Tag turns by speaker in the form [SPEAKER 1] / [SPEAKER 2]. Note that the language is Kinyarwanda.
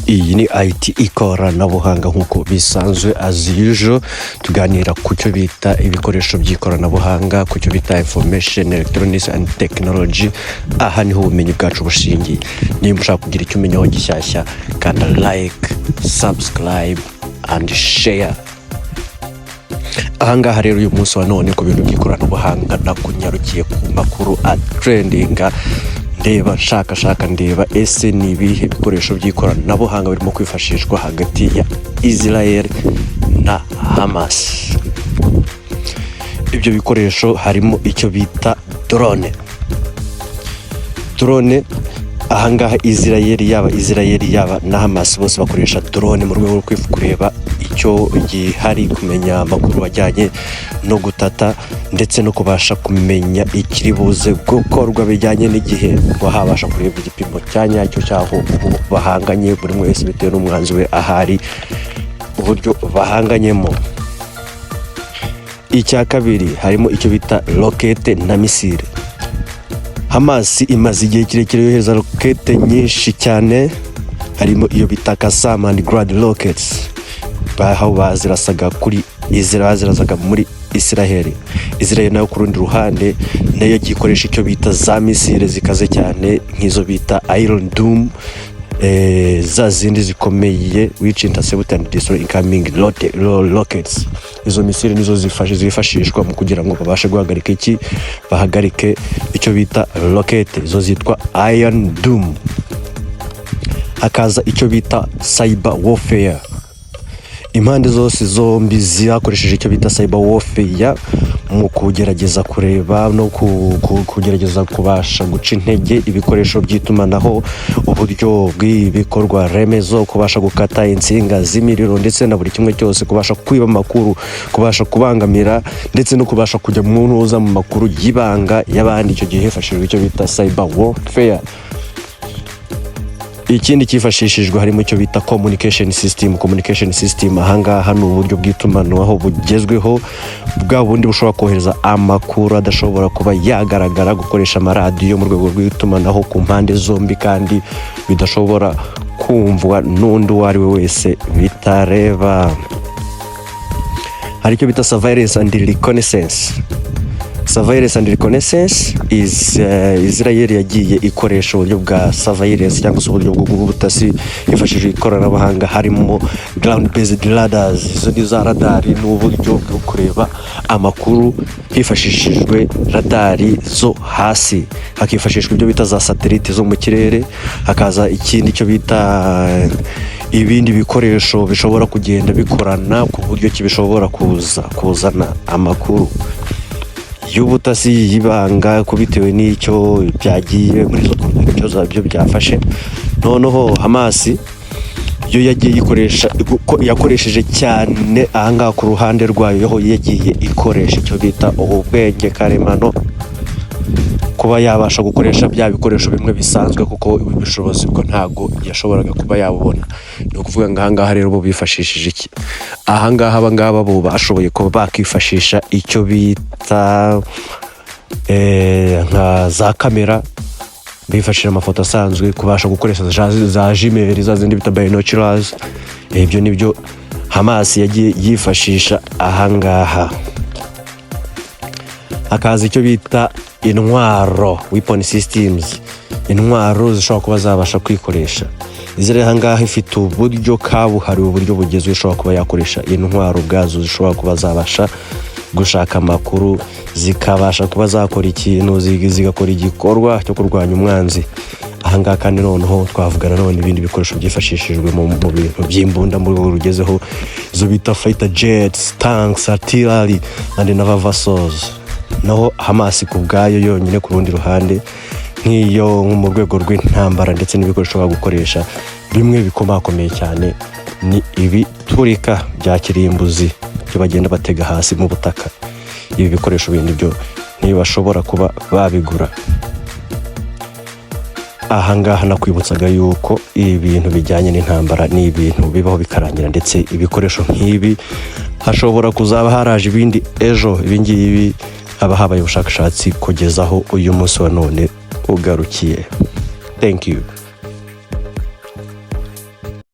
[SPEAKER 1] Iyi ni IT Ikoranabuhanga nk'uko bisanzwe as usual, tuganira ku cyo bita ibikoresho by'ikoranabuhanga, ku cyo bita information electronics and technology. Aha niho ubumenyi bwacu bushingiye. Niba ushaka kugira icyo umenyaho gishyashya, kanda like, subscribe and share. Ahangaha rero uyu munsi wa none ku bintu by'ikoranabuhanga nakunyarukiye ku makuru trendinga. Ndeba shaka ndeba ese ni ibihe bikoresho by'ikoranabuhanga birimo kwifashishwa hagati ya Israel na Hamas. Ibyo bikoresho harimo icyo bita drone. Ahangaha Israel yaba na Hamas bose bakoresha drone mu rwego rwo kureba icyo gihari, kumenya amakuru ajyanye no gutata ndetse no kubasha kumenya ikiri buze gukorwa bijyanye n'igihe, ngo habasha kureba igipimo cya nyacyo cyaho bahanganye, buri wese bitewe n'umwanzi we ahari uburyo bahanganyemo. Icya kabiri harimo icyo bita rokete na misile. Hamas imaze igihe kirekire yohereza rokete nyinshi cyane, harimo iyo bita Kasam and Grad rockets, baho bazirasaga kuri zirazaga muri Israel nayo ku rundi ruhande nayo gikoresha icyo bita za misile zikaze cyane nk'izo bita Iron Dome, za zindi zikomeye which intercept and destroy incoming rockets. Izo misile nizo zifashishwa mu kugira ngo babashe bahagarike icyo bita rocket, izo zitwa Iron Dome. Hakaza icyo bita cyber warfare. Impande zose zombi zakoresheje icyo bita cyber warfare mu kugerageza kureba no kugerageza kubasha guca intege ibikoresho by'itumanaho, uburyo bw'ibikorwa remezo, kubasha gukata insinga z'imiriro ndetse na buri kimwe cyose, kubasha kwiba amakuru, kubasha kubangamira ndetse no kubasha kujya mu ntuza mu makuru y'ibanga y'abandi. Icyo gihe hifashishijwe icyo bita cyber warfare. Ikindi cyifashishijwe harimo icyo bita communication system. Ahangaha ni uburyo bw'itumanaho bugezweho, bwa bundi bushobora kohereza amakuru adashobora kuba yagaragara, gukoresha amaradiyo mu rwego rw'itumanaho ku mpande zombi kandi bidashobora kumvwa n'undi uwo ari we wese bitareba. Hari icyo bita surveillance and reconnaissance. Surveillance and reconnaissance is Israel yagiye ikoresha uburyo bwa surveillance cyangwa se uburyo bw'ubutasi hifashishije ikoranabuhanga, harimo ground based radars. Izo ni za radari n'uburyo bwo kureba amakuru hifashishijwe radari zo hasi, hakifashishwa ibyo bita za satellite zo mu kirere. Hakaza ikindi cyo bita ibindi bikoresho bishobora kugenda bikorana ku buryo kibishobora kuzana amakuru y'ubutasi y'ibanga kubitewe n'icyo byagiye muri zo byo byafashe. Noneho Hamas yo yagiye yakoresheje cyane ahangaha ku ruhande rwayo, ho yagiye ikoresha icyo bita ubwenge karemano, kuba yabasha gukoresha bya bikoresho bimwe bisanzwe kuko ubushobozi bwo ntago yashoboraga kuba yabubona. Ni ukuvuga ngo ahangaha rero bo bifashishije iki, ahangaha abangaba bo bashoboye kuba bakifashisha icyo bita nka za kamera, bifashishije amafoto asanzwe, kubasha gukoresha za jimeri za zindi bita binoculars. Ibyo nibyo Hamas yagiye yifashisha ahangaha. Hakaza icyo bita intwaro, weapon systems, intwaro zishobora kuba zabasha kwikoresha. Izere ahangaha ifite uburyo kabuhariwe, uburyo bugezwe ishobora kuba yakoresha intwaro bwazo, zishobora kuba zabasha gushaka amakuru, zikabasha kuba zakora ikintu, zigakora igikorwa cyo kurwanya umwanzi. Ahangaha kandi noneho twavugana none ibindi bikoresho byifashishijwe mu bintu by'imbunda mu rwego rugezeho, izo bita fighter jets, tanks, artillery and naval vessels. Naho Hamas ku bwayo yonyine ku rundi ruhande, nk'iyo mu rwego rw'intambara ndetse n'ibikoresho bagukoresha bimwe bikomakomeye cyane, ni ibiturika bya kirimbuzi byo bagenda batega hasi mu butaka. Ibi bikoresho bindi byo ntibashobora kuba babigura. Ahangaha nakwibutsaga yuko ibintu bijyanye n'intambara ni ibintu bibaho bikarangira, ndetse ibikoresho nk'ibi hashobora kuzaba haraje ibindi ejo. Ibingibi haba habaye ubushakashatsi kugezaho uyu munsi wa none ugarukiye. Thank you.